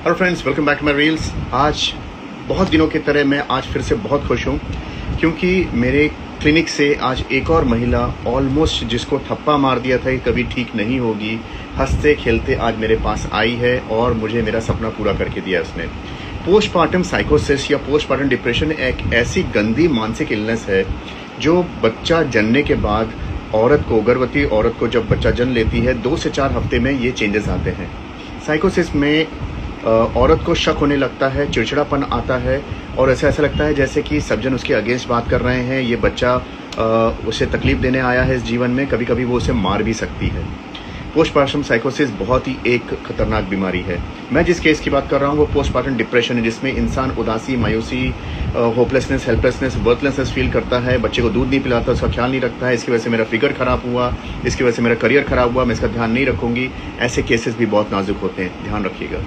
Hello friends, welcome back to my reels. आज बहुत दिनों की तरह मैं आज फिर से बहुत खुश हूँ क्योंकि मेरे क्लिनिक से आज एक और महिला ऑलमोस्ट जिसको थप्पा मार दिया था कि कभी ठीक नहीं होगी, हंसते खेलते आज मेरे पास आई है और मुझे मेरा सपना पूरा करके दिया उसने। पोस्टमार्टम साइकोसिस या पोस्टमार्टम डिप्रेशन एक ऐसी गंदी मानसिक इलनेस है जो बच्चा जनने के बाद औरत को, गर्भवती औरत को जब बच्चा जन्म लेती है 2 से 4 हफ्ते में ये चेंजेस आते हैं। साइकोसिस में औरत को शक होने लगता है, चिड़चिड़ापन आता है और ऐसा लगता है जैसे कि सब जन उसके अगेंस्ट बात कर रहे हैं। ये बच्चा उसे तकलीफ देने आया है इस जीवन में, कभी कभी वो उसे मार भी सकती है। पोस्टमार्टम साइकोसिस बहुत ही एक खतरनाक बीमारी है। मैं जिस केस की बात कर रहा हूँ वो पोस्टमार्टम डिप्रेशन है, जिसमें इंसान उदासी, मायूसी, होपलेसनेस, हेल्पलेसनेस, बर्थलेसनेस फील करता है। बच्चे को दूध नहीं पिलाता, उसका ख्याल नहीं रखता है, इसकी वजह से मेरा फिगर खराब हुआ, इसकी वजह से मेरा करियर खराब हुआ, मैं इसका ध्यान नहीं रखूंगी। ऐसे केसेस भी बहुत नाजुक होते हैं, ध्यान रखिएगा।